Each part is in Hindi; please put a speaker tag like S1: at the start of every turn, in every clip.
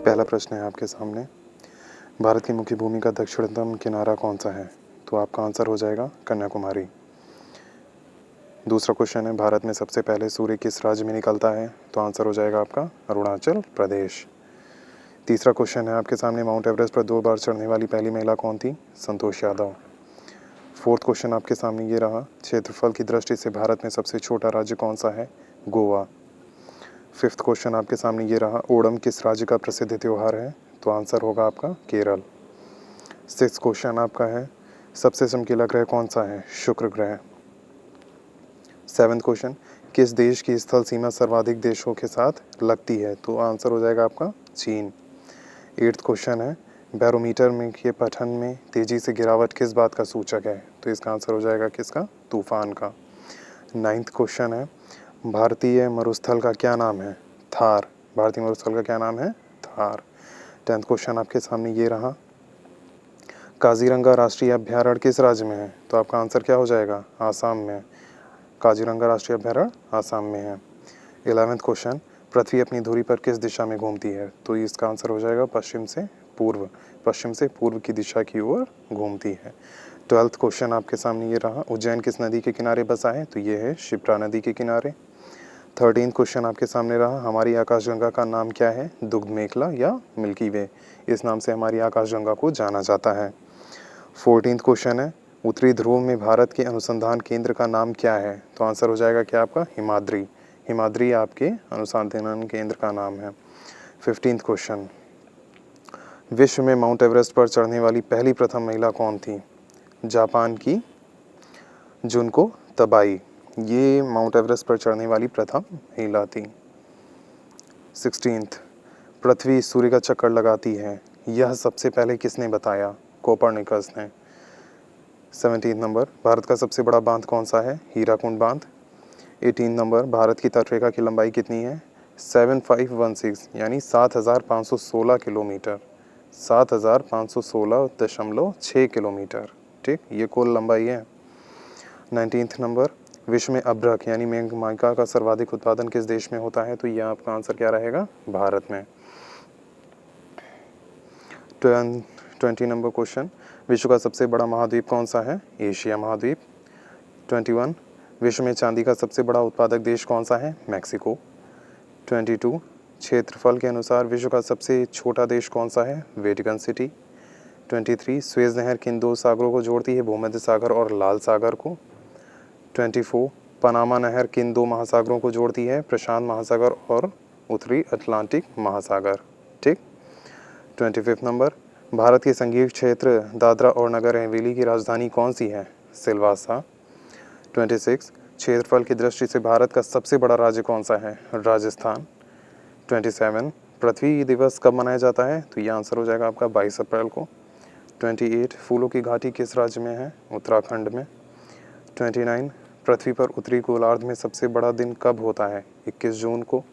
S1: पहला प्रश्न है आपके सामने, भारत की मुख्य भूमि का दक्षिणतम किनारा कौन सा है? तो आपका आंसर हो जाएगा कन्याकुमारी। दूसरा क्वेश्चन है, भारत में सबसे पहले सूर्य किस राज्य में निकलता है? तो आंसर हो जाएगा आपका अरुणाचल प्रदेश। तीसरा क्वेश्चन है आपके सामने, माउंट एवरेस्ट पर 2 बार चढ़ने वाली पहली महिला कौन थी? संतोष यादव। फोर्थ क्वेश्चन आपके सामने ये रहा, क्षेत्रफल की दृष्टि से भारत में सबसे छोटा राज्य कौन सा है? गोवा। फिफ्थ क्वेश्चन आपके सामने ये रहा, ओणम किस राज्य का प्रसिद्ध त्यौहार है? तो आंसर होगा आपका केरल। सिक्स्थ क्वेश्चन आपका है, सबसे चमकीला ग्रह कौन सा है? शुक्र ग्रह। सेवन्थ क्वेश्चन, किस देश की स्थल सीमा सर्वाधिक देशों के साथ लगती है? तो आंसर हो जाएगा आपका चीन। एट्थ क्वेश्चन है, बैरोमीटर में के पठन में तेजी से गिरावट किस बात का सूचक है? तो इसका आंसर हो जाएगा किसका? तूफान का। नाइन्थ क्वेश्चन है, भारतीय मरुस्थल का क्या नाम है? थार। भारतीय मरुस्थल का क्या नाम है? थार। 10th क्वेश्चन आपके सामने ये रहा, काजीरंगा राष्ट्रीय अभ्यारण्य किस राज्य में है? तो आपका आंसर क्या हो जाएगा? आसाम में। काजीरंगा राष्ट्रीय अभ्यारण्य आसाम में है। 11th क्वेश्चन, पृथ्वी अपनी धुरी पर किस दिशा में घूमती है? तो इसका आंसर हो जाएगा पश्चिम से पूर्व। पश्चिम से पूर्व की दिशा की ओर घूमती है। 12th क्वेश्चन आपके सामने ये रहा, उज्जैन किस नदी के किनारे बसा है? तो ये है शिप्रा नदी के किनारे। 13th क्वेश्चन आपके सामने रहा, हमारी आकाशगंगा का नाम क्या है? दुग्ध मेखला या मिल्की वे, इस नाम से हमारी आकाशगंगा को जाना जाता है। 14th क्वेश्चन है, उत्तरी ध्रुव में भारत के अनुसंधान केंद्र का नाम क्या है? तो आंसर हो जाएगा क्या आपका? हिमाद्री। हिमाद्री आपके अनुसंधान केंद्र का नाम है। 15th क्वेश्चन, विश्व में माउंट एवरेस्ट पर चढ़ने वाली पहली प्रथम महिला कौन थी? जापान की जुनको तबाई, ये माउंट एवरेस्ट पर चढ़ने वाली प्रथम महिला थी। 16th, पृथ्वी सूर्य का चक्कर लगाती है, यह सबसे पहले किसने बताया? कोपरनिकस ने। 17th नंबर, भारत का सबसे बड़ा बांध कौन सा है? हीराकुंड बांध। 18 नंबर, भारत की तटरेखा की लंबाई कितनी है? 7516 यानी 7516 किलोमीटर, 7516.6 किलोमीटर। ठीक, ये कुल लंबाई है। 19th नंबर, विश्व में अभ्रक यानी मेघमालिका का सर्वाधिक उत्पादन किस देश में होता है? तो यह आपका आंसर क्या रहेगा? भारत में। 20 नंबर क्वेश्चन, विश्व का सबसे बड़ा महाद्वीप कौन सा है? एशिया महाद्वीप। 21, विश्व में चांदी का सबसे बड़ा उत्पादक देश कौन सा है? मैक्सिको। 22, क्षेत्रफल के अनुसार विश्व का सबसे छोटा देश कौन सा है? Vatican city. 23, स्वेज नहर किन दो सागरों को जोड़ती है? भूमध्य सागर और लाल सागर को। 24, पनामा नहर किन दो महासागरों को जोड़ती है? प्रशांत महासागर और उत्तरी अटलांटिक महासागर। ठीक। 25 नंबर, भारत के संघीय क्षेत्र दादरा और नगर हवेली की राजधानी कौन सी है? सिलवासा। 26, क्षेत्रफल की दृष्टि से भारत का सबसे बड़ा राज्य कौन सा है? राजस्थान। 27, पृथ्वी दिवस कब मनाया जाता है? तो यह आंसर हो जाएगा आपका 22 अप्रैल को। 28, फूलों की घाटी किस राज्य में है? उत्तराखंड में। 29, पृथ्वी पर उत्तरी गोलार्ध में सबसे बड़ा दिन कब होता है? 21 जून को।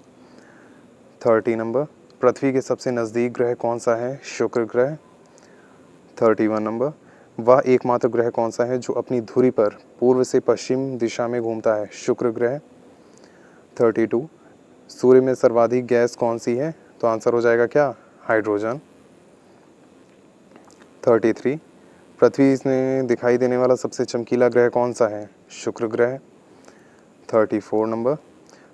S1: 30 नंबर, पृथ्वी के सबसे नज़दीक ग्रह कौन सा है? शुक्र ग्रह। 31 नंबर, वह एकमात्र ग्रह कौन सा है जो अपनी धुरी पर पूर्व से पश्चिम दिशा में घूमता है? शुक्र ग्रह। 32, सूर्य में सर्वाधिक गैस कौन सी है? तो आंसर हो जाएगा क्या? हाइड्रोजन। 33, पृथ्वी में दिखाई देने वाला सबसे चमकीला ग्रह कौन सा है? शुक्र ग्रह। 34 नंबर,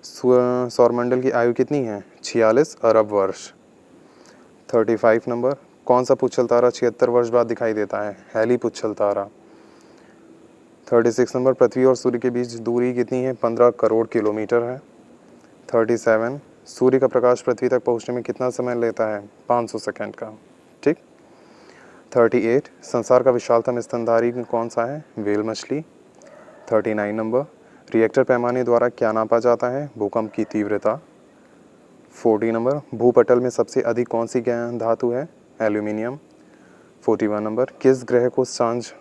S1: सौरमंडल की आयु कितनी है? 46 अरब वर्ष। 35 नंबर, कौन सा पुच्छल तारा 76 वर्ष बाद दिखाई देता है? हैली पुच्छल तारा। 36 नंबर, पृथ्वी और सूर्य के बीच दूरी कितनी है? 15 करोड़ किलोमीटर है। 37, सूर्य का प्रकाश पृथ्वी तक पहुंचने में कितना समय लेता है? 500 सेकंड का। ठीक। 38, संसार का विशालतम स्तनधारी कौन सा है? व्हेल मछली। 39 नंबर, रिएक्टर पैमाने द्वारा क्या नापा जाता है? भूकंप की तीव्रता। 40 नंबर, भूपटल में सबसे अधिक कौन सी धातु है? एल्यूमिनियम। 41 नंबर, किस ग्रह को सांझ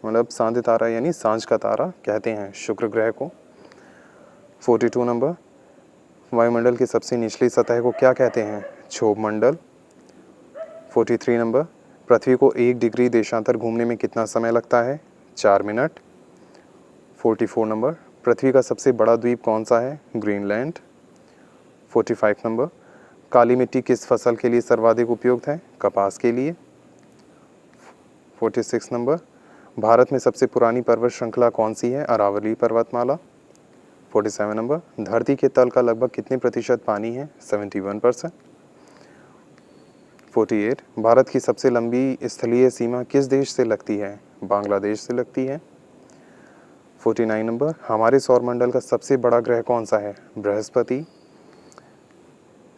S1: सांझ तारा यानी सांझ का तारा कहते हैं? शुक्र ग्रह को। 42 नंबर, वायुमंडल की सबसे निचली सतह को क्या कहते हैं? क्षोभ मंडल। 43 नंबर, पृथ्वी को 1 डिग्री देशांतर घूमने में कितना समय लगता है? 4 मिनट। 44 नंबर, पृथ्वी का सबसे बड़ा द्वीप कौन सा है? ग्रीनलैंड। 45 नंबर, काली मिट्टी किस फसल के लिए सर्वाधिक उपयुक्त है? कपास के लिए। 46 नंबर, भारत में सबसे पुरानी पर्वत श्रृंखला कौन सी है? अरावली पर्वतमाला। 47 नंबर, धरती के तल का लगभग कितने प्रतिशत पानी है? 71%। 48, भारत की सबसे लंबी स्थलीय सीमा किस देश से लगती है? बांग्लादेश से लगती है। 49 नंबर, हमारे सौरमंडल का सबसे बड़ा ग्रह कौन सा है? बृहस्पति।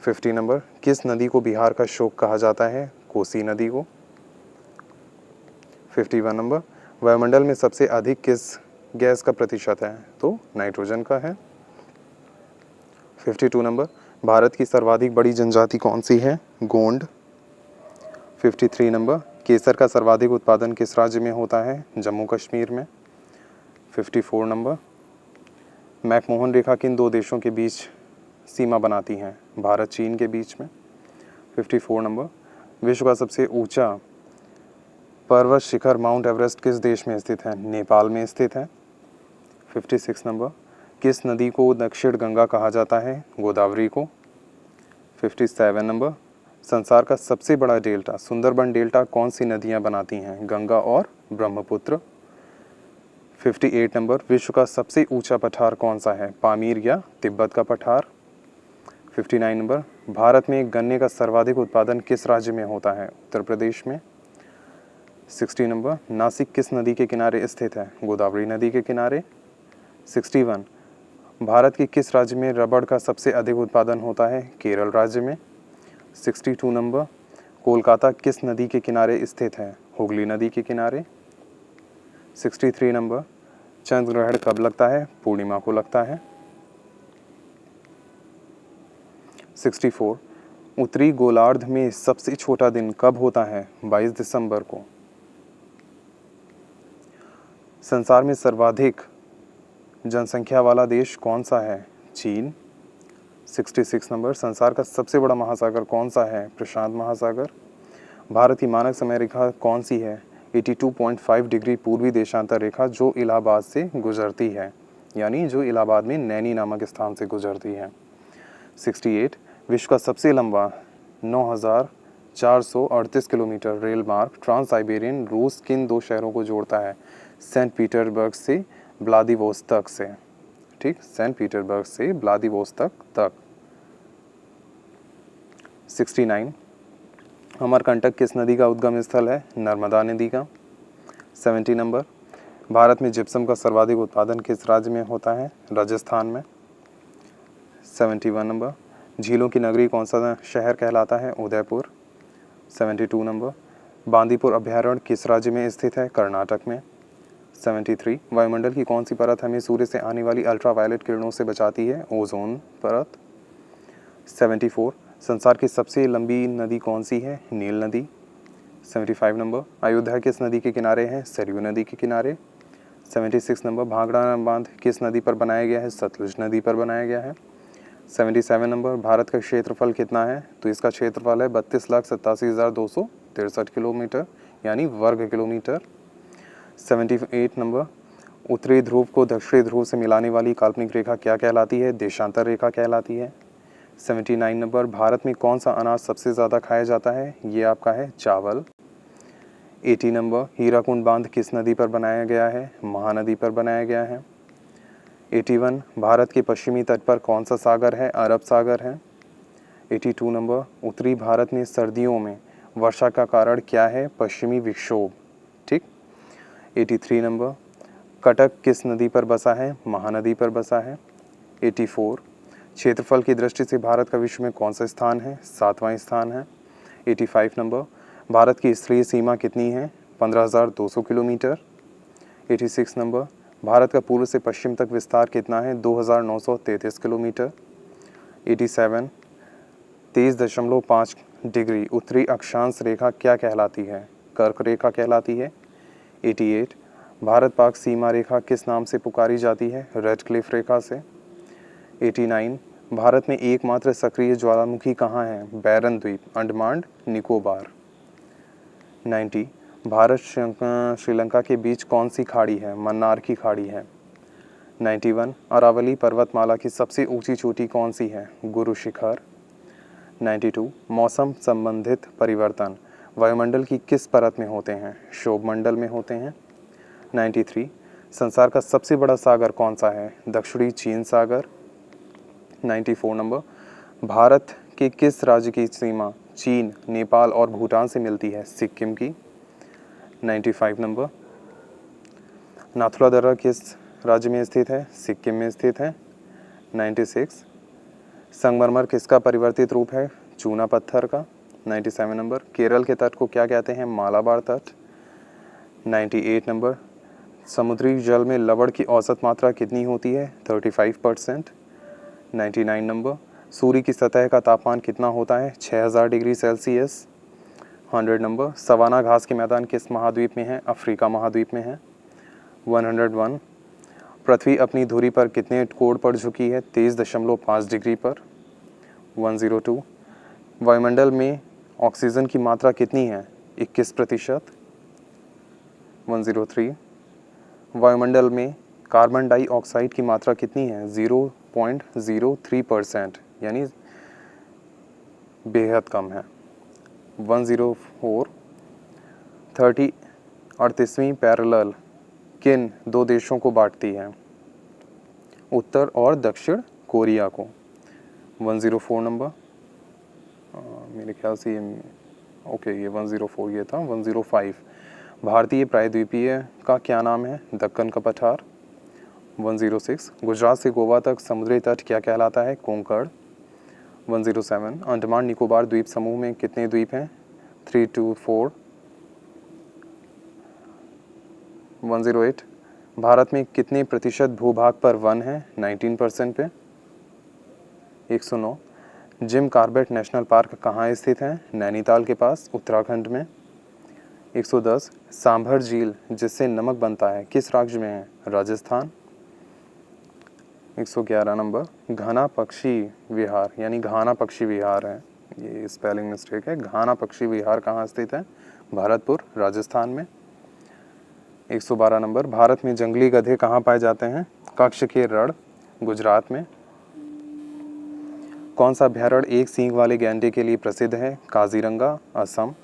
S1: 50 नंबर, किस नदी को बिहार का शोक कहा जाता है? कोसी नदी को। 51 नंबर, वायुमंडल में सबसे अधिक किस गैस का प्रतिशत है? तो नाइट्रोजन का है। 52 नंबर, भारत की सर्वाधिक बड़ी जनजाति कौन सी है? गोंड। 53 नंबर, केसर का सर्वाधिक उत्पादन किस राज्य में होता है? जम्मू कश्मीर में। 54 नंबर, मैकमोहन रेखा किन दो देशों के बीच सीमा बनाती हैं? भारत चीन के बीच में। 54 नंबर, विश्व का सबसे ऊंचा पर्वत शिखर माउंट एवरेस्ट किस देश में स्थित है? नेपाल में स्थित है। 56 नंबर, किस नदी को दक्षिण गंगा कहा जाता है? गोदावरी को। 57 नंबर, संसार का सबसे बड़ा डेल्टा सुंदरबन डेल्टा कौन सी नदियां बनाती हैं? गंगा और ब्रह्मपुत्र। 58 नंबर, विश्व का सबसे ऊंचा पठार कौन सा है? पामीर या तिब्बत का पठार। 59 नंबर, भारत में गन्ने का सर्वाधिक उत्पादन किस राज्य में होता है? उत्तर प्रदेश में। 60 नंबर, नासिक किस नदी के किनारे स्थित है? गोदावरी नदी के किनारे। 61, भारत के किस राज्य में रबड़ का सबसे अधिक उत्पादन होता है? केरल राज्य में। 62 नंबर, कोलकाता किस नदी के किनारे स्थित है? हुगली नदी के किनारे। 63 नंबर, चंद्र ग्रहण कब लगता है? पूर्णिमा को लगता है। 64, उत्तरी गोलार्ध में सबसे छोटा दिन कब होता है? 22 दिसंबर को। संसार में सर्वाधिक जनसंख्या वाला देश कौन सा है? चीन। 66 नंबर, संसार का सबसे बड़ा महासागर कौन सा है? प्रशांत महासागर। भारत की मानक समय रेखा कौन सी है? 82.5 डिग्री पूर्वी देशांतर रेखा जो इलाहाबाद से गुजरती है, यानी जो इलाहाबाद में नैनी नामक स्थान से गुजरती है। 68, विश्व का सबसे लंबा 9,438 किलोमीटर रेल मार्ग ट्रांस साइबेरियन रूस किन दो शहरों को जोड़ता है? सेंट पीटर्सबर्ग से व्लादिवोस्तोक से। ठीक, सेंट पीटर्सबर्ग से व्लादिवोस्तोक तक। 69, अमरकंटक किस नदी का उद्गम स्थल है? नर्मदा नदी का। 70 नंबर, भारत में जिप्सम का सर्वाधिक उत्पादन किस राज्य में होता है? राजस्थान में। 71 नंबर, झीलों की नगरी कौन सा शहर कहलाता है? उदयपुर। 72 नंबर, बांदीपुर अभयारण्य किस राज्य में स्थित है? कर्नाटक में। 73, वायुमंडल की कौन सी परत हमें सूर्य से आने वाली अल्ट्रावायलेट किरणों से बचाती है? ओजोन परत। 74, संसार की सबसे लंबी नदी कौन सी है? नील नदी। 75 नंबर, अयोध्या किस नदी के किनारे है? सरयू नदी के किनारे। 76 नंबर, भांगड़ा बांध किस नदी पर बनाया गया है? सतलुज नदी पर बनाया गया है। 77 नंबर, भारत का क्षेत्रफल कितना है? तो इसका क्षेत्रफल है 32,87,263 किलोमीटर, यानी वर्ग किलोमीटर। 78 नंबर, उत्तरी ध्रुव को दक्षिणी ध्रुव से मिलाने वाली काल्पनिक रेखा क्या कहलाती है? देशांतर रेखा कहलाती है। 79 नंबर, भारत में कौन सा अनाज सबसे ज़्यादा खाया जाता है? ये आपका है चावल। 80 नंबर, हीराकुंड बांध किस नदी पर बनाया गया है? महानदी पर बनाया गया है। 81, भारत के पश्चिमी तट पर कौन सा सागर है? अरब सागर है। 82 नंबर, उत्तरी भारत में सर्दियों में वर्षा का कारण क्या है? पश्चिमी विक्षोभ। ठीक। 83 नंबर, कटक किस नदी पर बसा है? महानदी पर बसा है। 84, क्षेत्रफल की दृष्टि से भारत का विश्व में कौन सा स्थान है? 7वां स्थान है। 85 नंबर, भारत की स्थलीय सीमा कितनी है? 15,200 किलोमीटर। 86 नंबर, भारत का पूर्व से पश्चिम तक विस्तार कितना है? 2,933 किलोमीटर। 87, 23.5 डिग्री उत्तरी अक्षांश रेखा क्या कहलाती है? कर्क रेखा कहलाती है। 88, भारत पाक सीमा रेखा किस नाम से पुकारी जाती है? रेड क्लिफ रेखा से। 89, भारत में एकमात्र सक्रिय ज्वालामुखी कहाँ है? बैरन द्वीप, अंडमान निकोबार। 90, भारत श्रीलंका के बीच कौन सी खाड़ी है? मन्नार की खाड़ी है। 91 अरावली पर्वतमाला की सबसे ऊंची चोटी कौन सी है? गुरु शिखर। 92 मौसम संबंधित परिवर्तन वायुमंडल की किस परत में होते हैं? क्षोभ मंडल में होते हैं। 93 संसार का सबसे बड़ा सागर कौन सा है? दक्षिणी चीन सागर। 94 नंबर भारत के किस राज्य की सीमा चीन, नेपाल और भूटान से मिलती है? सिक्किम की। 95 नंबर नाथुला दर्रा किस राज्य में स्थित है? सिक्किम में स्थित है। 96 संगमरमर किसका परिवर्तित रूप है? चूना पत्थर का। 97 नंबर केरल के तट को क्या कहते हैं? मालाबार तट। 98 नंबर समुद्री जल में लवण की औसत मात्रा कितनी होती है? 35%। 99 नंबर सूर्य की सतह का तापमान कितना होता है? 6000 डिग्री सेल्सियस। 100 नंबर सवाना घास के मैदान किस महाद्वीप में है? अफ्रीका महाद्वीप में है। 101 पृथ्वी अपनी धुरी पर कितने कोण पर झुकी है? 23.5 डिग्री पर। 102 वायुमंडल में ऑक्सीजन की मात्रा कितनी है? 21%। 103 वायुमंडल में कार्बन डाइऑक्साइड की मात्रा कितनी है? 0.03%, यानी बेहद कम है। 104 38वीं पैरेलल किन दो देशों को बांटती है? उत्तर और दक्षिण कोरिया को। 104 नंबर मेरे ख्याल से ये ये 104 ये था। 105 भारतीय प्रायद्वीपीय का क्या नाम है? दक्कन का पठार। 106 गुजरात से गोवा तक समुद्री तट क्या कहलाता है? कोंकण। 107 अंडमान निकोबार द्वीप समूह में कितने द्वीप हैं? 3 to 4। 108 भारत में कितने प्रतिशत भूभाग पर वन है? 19% पे। 109 जिम कॉर्बेट नेशनल पार्क कहाँ स्थित है? नैनीताल के पास, उत्तराखंड में। 110 सांभर झील जिससे नमक बनता है किस राज्य में है? राजस्थान। 111 नंबर घना पक्षी विहार, यानी घाना पक्षी विहार है, ये स्पेलिंग मिस्टेक है। घाना पक्षी विहार कहाँ स्थित है? भरतपुर, राजस्थान में। 112 नंबर भारत में जंगली गधे कहाँ पाए जाते हैं? कच्छ के रण, गुजरात में। कौन सा अभयारण्य एक सींग वाले गैंडे के लिए प्रसिद्ध है? काजीरंगा, असम।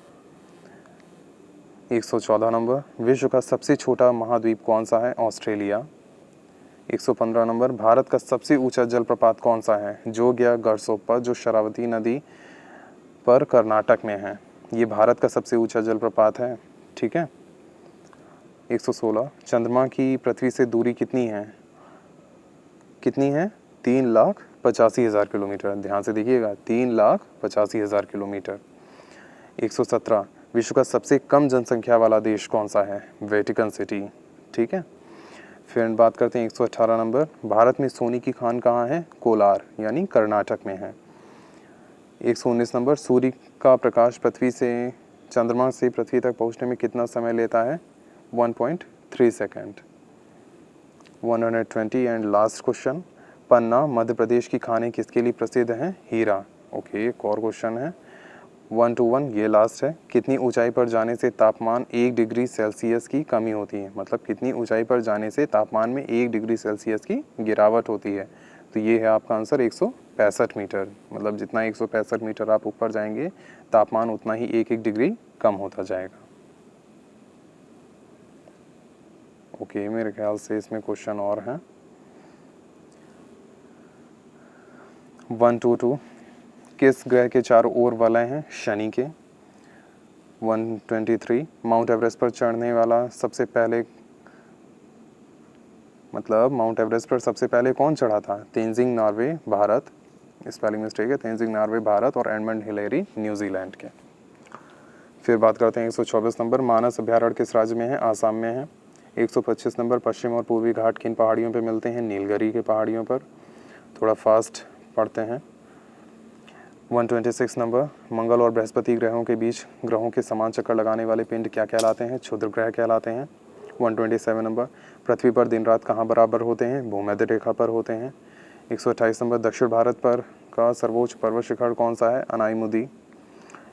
S1: 114 नंबर विश्व का सबसे छोटा महाद्वीप कौन सा है? ऑस्ट्रेलिया। 115 नंबर भारत का सबसे ऊंचा जलप्रपात कौन सा है? जोग या गरसोप्पा, जो शरावती नदी पर कर्नाटक में है। ये भारत का सबसे ऊंचा जलप्रपात है। ठीक है। 116 चंद्रमा की पृथ्वी से दूरी कितनी है? 3,85,000 किलोमीटर। ध्यान से देखिएगा, 3,85,000 किलोमीटर। 117 विश्व का सबसे कम जनसंख्या वाला देश कौन सा है? Vatican city. ठीक है। फिर बात करते हैं 118 नंबर भारत में सोने की खान कहाँ है? कोलार, यानी कर्नाटक में है। 119 नंबर सूर्य का प्रकाश पृथ्वी से चंद्रमा से पृथ्वी तक पहुँचने में कितना समय लेता है? 1.3 सेकेंड। 120 एंड लास्ट क्वेश्चन पन्ना मध्य प्रदेश की खाने किसके लिए प्रसिद्ध हैं? हीरा। ओके, एक और क्वेश्चन है 121, ये लास्ट है। कितनी ऊंचाई पर जाने से तापमान 1 डिग्री सेल्सियस की कमी होती है? मतलब कितनी ऊंचाई पर जाने से तापमान में 1 डिग्री सेल्सियस की गिरावट होती है? तो ये है आपका आंसर 165 मीटर। मतलब जितना 165 मीटर आप ऊपर जाएंगे तापमान उतना ही 1 डिग्री कम होता जाएगा। ओके, मेरे ख्याल से इसमें क्वेश्चन और हैं। 122 किस ग्रह के चारों ओर वलय हैं? शनि के। 123 माउंट एवरेस्ट पर चढ़ने वाला सबसे पहले माउंट एवरेस्ट पर सबसे पहले कौन चढ़ा था? Tenzing Norway, Bharat. Spelling mistake है, तेंजिंग नॉर्वे भारत और एडमंड हिलेरी न्यूजीलैंड के। फिर बात करते हैं 124 नंबर मानस अभयारण्य किस राज्य में है? आसाम में है। 125 नंबर पश्चिम और पूर्वी घाट किन पहाड़ियों पर मिलते हैं? नीलगिरी के पहाड़ियों पर। थोड़ा फास्ट पढ़ते हैं। 126 नंबर मंगल और बृहस्पति ग्रहों के बीच ग्रहों के समान चक्कर लगाने वाले पिंड क्या कहलाते हैं? क्षुद्र ग्रह कहलाते हैं। 127 नंबर पृथ्वी पर दिन रात कहाँ बराबर होते हैं? भूमध्य रेखा पर होते हैं। 128 नंबर दक्षिण भारत पर का सर्वोच्च पर्वत शिखर कौन सा है? अनाईमुदी।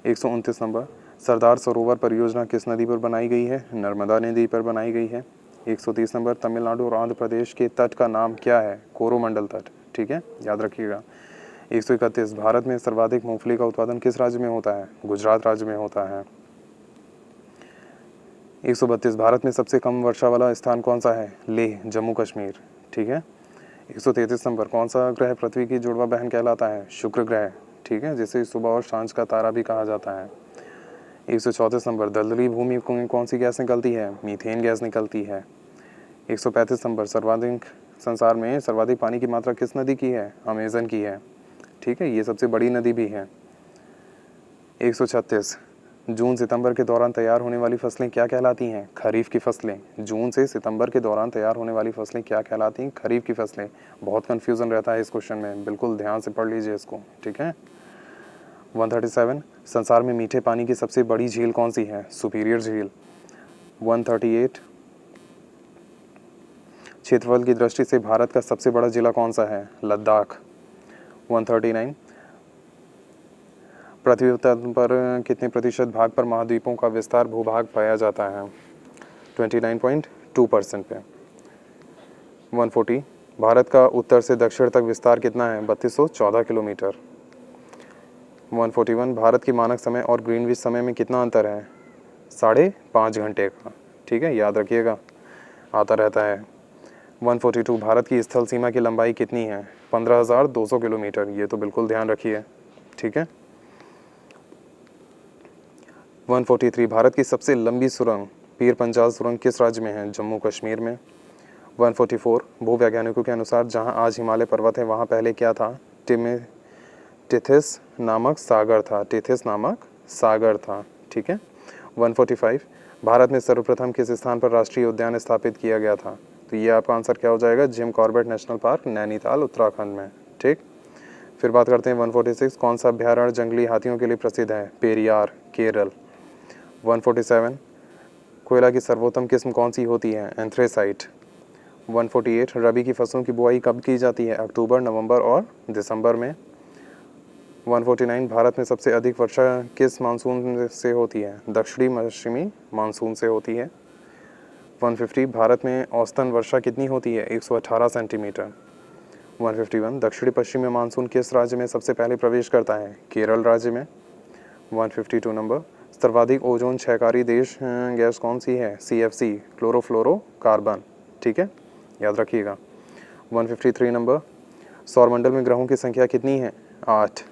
S1: 129 नंबर सरदार सरोवर परियोजना किस नदी पर बनाई गई है? नर्मदा नदी पर बनाई गई है। 130 नंबर, तमिलनाडु और आंध्र प्रदेश के तट का नाम क्या है? कोरोमंडल तट, ठीक है, याद रखिएगा। 131, भारत में सर्वाधिक मूंगफली का उत्पादन किस राज्य में होता है? गुजरात राज्य में होता है। 132, भारत में सबसे कम वर्षा वाला स्थान कौन सा है? लेह, जम्मू कश्मीर, ठीक है। 133 नंबर, कौन सा ग्रह पृथ्वी की जुड़वा बहन कहलाता है? शुक्र ग्रह, ठीक है, जिसे सुबह और सांझ का तारा भी कहा जाता है। 134 नंबर, दलदली भूमि में कौन सी गैस निकलती है? मीथेन गैस निकलती है। 135 नंबर, संसार में सर्वाधिक पानी की मात्रा किस नदी की है? अमेजन की है, ठीक है, ये सबसे बड़ी नदी भी है। 136, जून सितंबर के दौरान तैयार होने वाली फसलें क्या कहलाती हैं? खरीफ की फसलें। जून से सितंबर के दौरान तैयार होने वाली फसलें क्या कहलाती हैं? खरीफ की फसलें। बहुत कन्फ्यूज़न रहता है इस क्वेश्चन में, बिल्कुल ध्यान से पढ़ लीजिए इसको, ठीक है। 137, संसार में मीठे पानी की सबसे बड़ी झील कौन सी है? सुपीरियर झील। 138, क्षेत्रफल की दृष्टि से भारत का सबसे बड़ा जिला कौन सा है? लद्दाख। 139, पृथ्वी तल पर कितने प्रतिशत भाग पर महाद्वीपों का विस्तार भूभाग पाया जाता है? 29.2% पे। 140, भारत का उत्तर से दक्षिण तक विस्तार कितना है? 3214 किलोमीटर। 141, भारत की मानक समय और ग्रीनविच समय में कितना अंतर है? 5.5 घंटे का, ठीक है, याद रखिएगा, आता रहता है। 142, भारत की स्थल सीमा की लंबाई कितनी है? 15,200 किलोमीटर, ये तो बिल्कुल ध्यान रखिए, ठीक है। 143, भारत की सबसे लंबी सुरंग पीर पंजाल सुरंग किस राज्य में है? जम्मू कश्मीर में। 144, भूवैज्ञानिकों के अनुसार जहां आज हिमालय पर्वत है वहां पहले क्या था? टिथिस नामक सागर था, टिथिस नामक सागर था, ठीक है। 145, भारत में सर्वप्रथम किस स्थान पर राष्ट्रीय उद्यान स्थापित किया गया था? तो ये आपका आंसर क्या हो जाएगा? Jim Corbett national park, Nainital, Uttarakhand में, ठीक। फिर बात करते हैं 146, कौन सा अभ्यारण्य जंगली हाथियों के लिए प्रसिद्ध है? पेरियार, केरल। 147, कोयला की सर्वोत्तम किस्म कौन सी होती है? एंथ्रेसाइट। 148, रबी की फसलों की बुआई कब की जाती है? अक्टूबर, नवंबर और दिसंबर में। 149, भारत में सबसे अधिक वर्षा किस मानसून से होती है? दक्षिणी पश्चिमी मानसून से होती है। 150, भारत में औसतन वर्षा कितनी होती है? 118 सेंटीमीटर। 151, दक्षिणी पश्चिमी मानसून किस राज्य में सबसे पहले प्रवेश करता है? केरल राज्य में। 152 नंबर, सर्वाधिक ओजोन क्षयकारी देश गैस कौन सी है? CFC, क्लोरोफ्लोरोकार्बन, ठीक है, याद रखिएगा। 153 नंबर, सौरमंडल में ग्रहों की संख्या कितनी है? 8।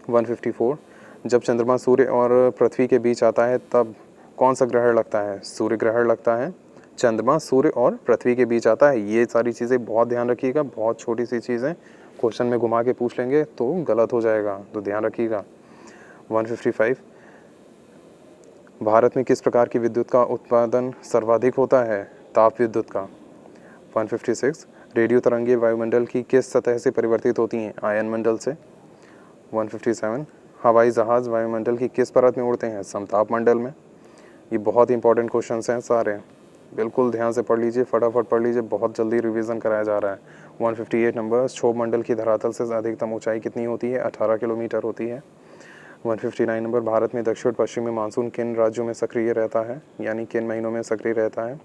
S1: 154, जब चंद्रमा सूर्य और पृथ्वी के बीच आता है तब कौन सा ग्रहण लगता है? सूर्य ग्रहण लगता है। चंद्रमा सूर्य और पृथ्वी के बीच आता है, ये सारी चीज़ें बहुत ध्यान रखिएगा, बहुत छोटी सी चीज़ें, क्वेश्चन में घुमा के पूछ लेंगे तो गलत हो जाएगा, तो ध्यान रखिएगा। 155, भारत में किस प्रकार की विद्युत का उत्पादन सर्वाधिक होता है? ताप विद्युत का। 156, रेडियो तरंगे वायुमंडल की किस सतह से परिवर्तित होती हैं? आयन मंडल से। 157, हवाई जहाज़ वायुमंडल की किस परत में उड़ते हैं? समताप मंडल में। ये बहुत इंपॉर्टेंट क्वेश्चंस हैं सारे, बिल्कुल ध्यान से पढ़ लीजिए, फटाफट पढ़ लीजिए, बहुत जल्दी रिवीजन कराया जा रहा है। 158 नंबर, क्षोभ मंडल की धरातल से अधिकतम ऊंचाई कितनी होती है? 18 किलोमीटर होती है। 159 नंबर, भारत में दक्षिण पश्चिमी मानसून किन राज्यों में सक्रिय रहता है, यानी किन महीनों में सक्रिय रहता है?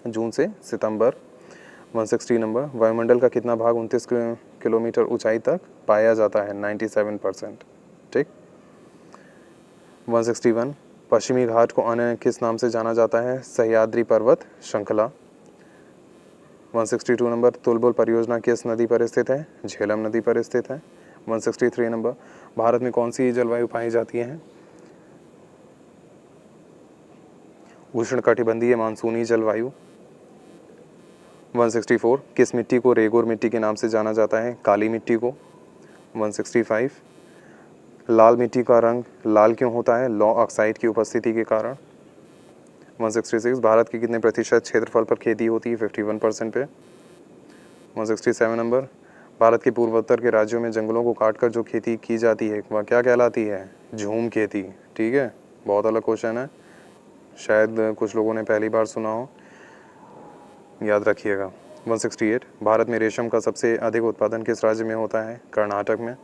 S1: जून से सितंबर। 160 नंबर, वायुमंडल का कितना भाग 29 किलोमीटर ऊंचाई तक पाया जाता है? 97%, ठीक। 161, पश्चिमी घाट को अन्य किस नाम से जाना जाता है? सह्याद्री पर्वत श्रृंखला। 162 नंबर, तुलबुल परियोजना किस नदी पर स्थित है? झेलम नदी पर स्थित है। 163 नंबर, भारत में कौन सी जलवायु पाई जाती है? उष्णकटिबंधीय मानसूनी जलवायु। 164, किस मिट्टी को रेगोर मिट्टी के नाम से जाना जाता है? काली मिट्टी को। 165, लाल मिट्टी का रंग लाल क्यों होता है? लौ ऑक्साइड की उपस्थिति के कारण। 166, भारत के कितने प्रतिशत क्षेत्रफल पर खेती होती है? 51% पे। 167 नंबर, भारत के पूर्वोत्तर के राज्यों में जंगलों को काटकर जो खेती की जाती है वह क्या कहलाती है? झूम खेती, ठीक है, बहुत अलग क्वेश्चन है, शायद कुछ लोगों ने पहली बार सुना हो, याद रखिएगा। 168, भारत में रेशम का सबसे अधिक उत्पादन किस राज्य में होता है? कर्नाटक में।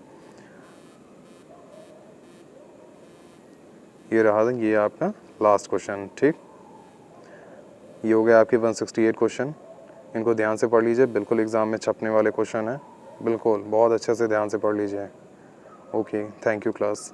S1: ये रहा ये आपका लास्ट क्वेश्चन, ठीक। ये हो गए आपके 168 क्वेश्चन। इनको ध्यान से पढ़ लीजिए, बिल्कुल एग्ज़ाम में छपने वाले क्वेश्चन हैं, बिल्कुल बहुत अच्छे से ध्यान से पढ़ लीजिए। Okay, thank you class.